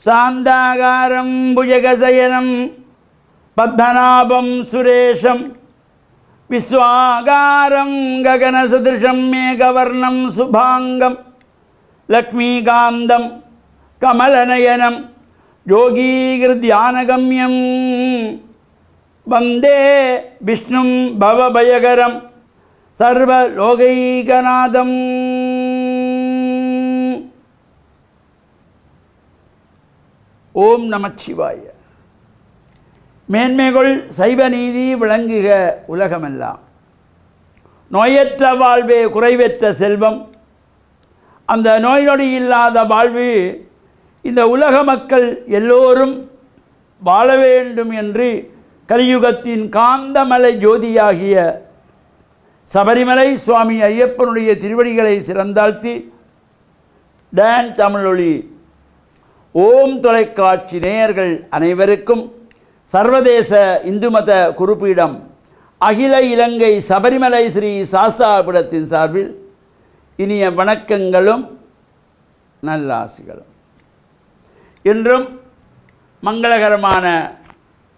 சாந்தாகாரம் புஜகசயனம் பத்மநாபம் சுரேஷம் விஸ்வாகாரம் ககனசதிருஷம் மேகவர்ணம் சுபாங்கம் லக்ஷ்மீகாந்தம் கமலநயனம் யோகீகிருத்யானகம்யம் வந்தே விஷ்ணும் பவபயகரம் சர்வலோகைகநாதம். ஓம் நமச்சிவாய. மேன்மைகள் சைவ நீதி விளங்குக உலகமெல்லாம். நோயற்ற வாழ்வே குறைவற்ற செல்வம். அந்த நோய் நொடி இல்லாத வாழ்வு இந்த உலக மக்கள் எல்லோரும் வாழ வேண்டும் என்று கலியுகத்தின் காந்தமலை ஜோதியாகிய சபரிமலை சுவாமி ஐயப்பனுடைய திருவடிகளை சிறந்தாழ்த்தி டான் தமிழொலி ஓம் தொலைக்காட்சி நேயர்கள் அனைவருக்கும் சர்வதேச இந்து மத குருபீடம் அகில இலங்கை சபரிமலை ஸ்ரீ சாஸ்தாபீடத்தின் சார்பில் இனிய வணக்கங்களும் நல்லாசிகளும். இன்றும் மங்களகரமான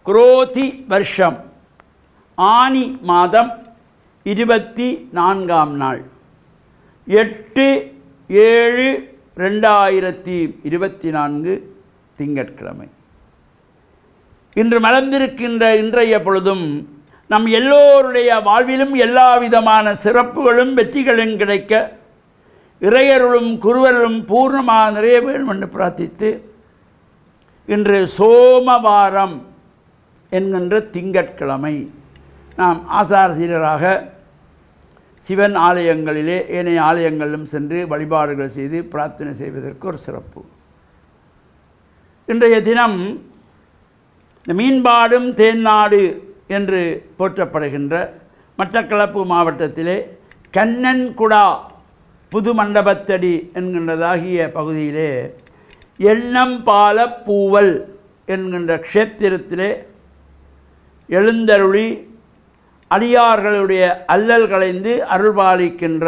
குரோதி வருஷம் ஆனி மாதம் 24ஆம் நாள் 8/7/2024 திங்கட்கிழமை. இன்று மலர்ந்திருக்கின்ற இன்றைய பொழுதும் நம் எல்லோருடைய வாழ்விலும் எல்லா விதமான சிறப்புகளும் வெற்றிகளும் கிடைக்க இறையருளும் குருவருளும் பூர்ணமாக நிறைய வேண்டும் என்று பிரார்த்தித்து இன்று சோமவாரம் என்கின்ற திங்கட்கிழமை நாம் ஆசாரசீலராக சிவன் ஆலயங்களிலே ஏனைய ஆலயங்களிலும் சென்று வழிபாடுகள் செய்து பிரார்த்தனை செய்வதற்கு ஒரு சிறப்பு. இன்றைய தினம் இந்த மீன்பாடும் தேன்நாடு என்று போற்றப்படுகின்ற மட்டக்களப்பு மாவட்டத்திலே கண்ணன்குடா புது மண்டபத்தடி என்கின்றதாகிய பகுதியிலே எண்ணம்பால பூவல் என்கின்ற க்ஷேத்திரத்திலே எழுந்தருளி அடியார்களுடைய அல்லல் களைந்து அருள்பாலிக்கின்ற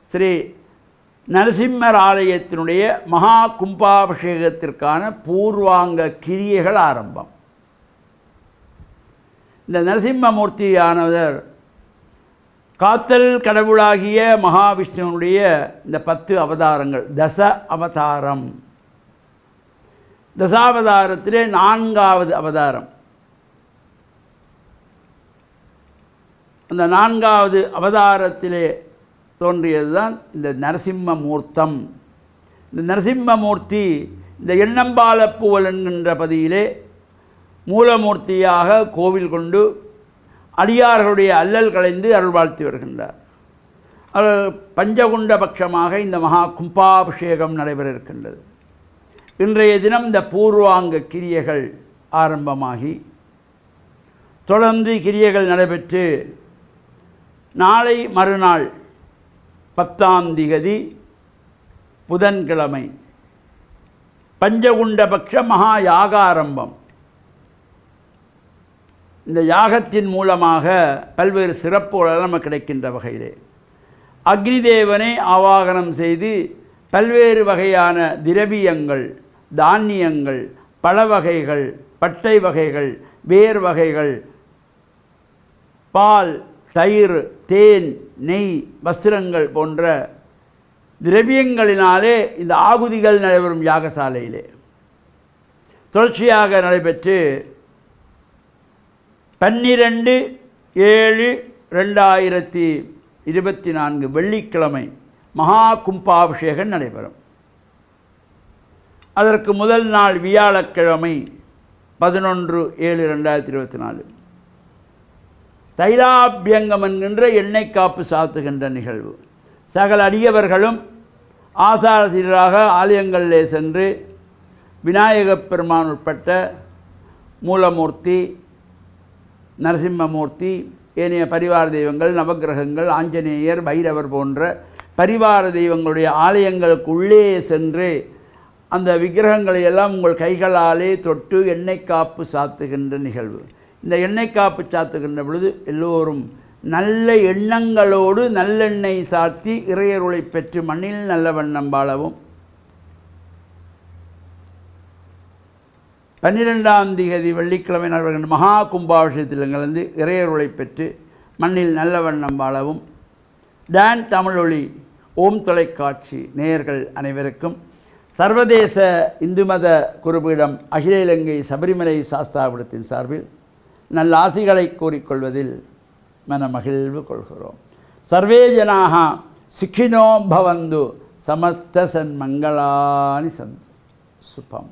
ஸ்ரீ நரசிம்மர் ஆலயத்தினுடைய மகா கும்பாபிஷேகத்திற்கான பூர்வாங்க கிரியைகள் ஆரம்பம். இந்த நரசிம்மமூர்த்தியானவர் காத்தல் கடவுளாகிய மகாவிஷ்ணுவனுடைய இந்த 10 அவதாரங்கள் தச அவதாரம். தசாவதாரத்திலே 4வது அவதாரம். அந்த 4வது அவதாரத்திலே தோன்றியது தான் இந்த நரசிம்மமூர்த்தம். இந்த நரசிம்மமூர்த்தி இந்த எண்ணம்பாலப்பூவல் என்கின்ற பதியிலே மூலமூர்த்தியாக கோவில் கொண்டு அடியார்களுடைய அல்லல் களைந்து அருள்வாழ்த்தி வருகின்றார். பஞ்சகுண்ட பட்சமாக இந்த மகா கும்பாபிஷேகம் நடைபெற இருக்கின்றது. இன்றைய தினம் இந்த பூர்வாங்க கிரியைகள் ஆரம்பமாகி தொடர்ந்து கிரியைகள் நடைபெற்று நாளை மறுநாள் 10ஆம் திகதி புதன்கிழமை பஞ்சகுண்டபக்ஷ மகா யாக ஆரம்பம். இந்த யாகத்தின் மூலமாக பல்வேறு சிறப்புகள் நமக்கு கிடைக்கின்ற வகையிலே அக்னி தேவனை ஆவாகனம் செய்து பல்வேறு வகையான திரவியங்கள், தானியங்கள், பழ வகைகள், பட்டை வகைகள், வேர் வகைகள், பால், தயிர், தேன், நெய், வஸ்திரங்கள் போன்ற திரவியங்களினாலே இந்த ஆகுதிகள் நடைபெறும் யாகசாலையிலே தொடர்ச்சியாக நடைபெற்று 12/7/2024 வெள்ளிக்கிழமை மகா கும்பாபிஷேகம் நடைபெறும். அதற்கு முதல் நாள் வியாழக்கிழமை 11/7/2024 தைலாபியங்கம் என்கின்ற எண்ணெய் காப்பு சாத்துகின்ற நிகழ்வு. சகல அடியவர்களும் ஆசாரசீலராக ஆலயங்களிலே சென்று விநாயகப் பெருமான் உட்பட்ட மூலமூர்த்தி, நரசிம்மமூர்த்தி, ஏனைய பரிவார தெய்வங்கள், நவக்கிரகங்கள், ஆஞ்சநேயர், பைரவர் போன்ற பரிவார தெய்வங்களுடைய ஆலயங்களுக்கு உள்ளே சென்று அந்த விக்கிரகங்களை எல்லாம் உங்கள் கைகளாலே தொட்டு எண்ணெய் காப்பு சாத்துகின்ற நிகழ்வு. இந்த எண்ணெய் காப்பு சாத்துகின்ற பொழுது எல்லோரும் நல்ல எண்ணங்களோடு நல்லெண்ணெய் சாத்தி இறையருளை பெற்று மண்ணில் நல்ல வண்ணம் வாழவும் 12ஆம் தேதி வெள்ளிக்கிழமை நடைபெறுகின்ற மகா கும்பாபிஷேகத்தில் கலந்து இறையருளை பெற்று மண்ணில் நல்ல வண்ணம் வாழவும் டான் தமிழொலி ஓம் தொலைக்காட்சி நேயர்கள் அனைவருக்கும் சர்வதேச இந்து மத குருபீடம் அகில இலங்கை சபரிமலை சாஸ்தாபுரத்தின் சார்பில் நல்ல ஆசிகளை கூறிக்கொள்வதில் மனமகிழ்வு கொள்கிறோம். சர்வே ஜனாக சுகினோ பவந்து சமஸ்த சன்மங்களானி சந்து சுபம்.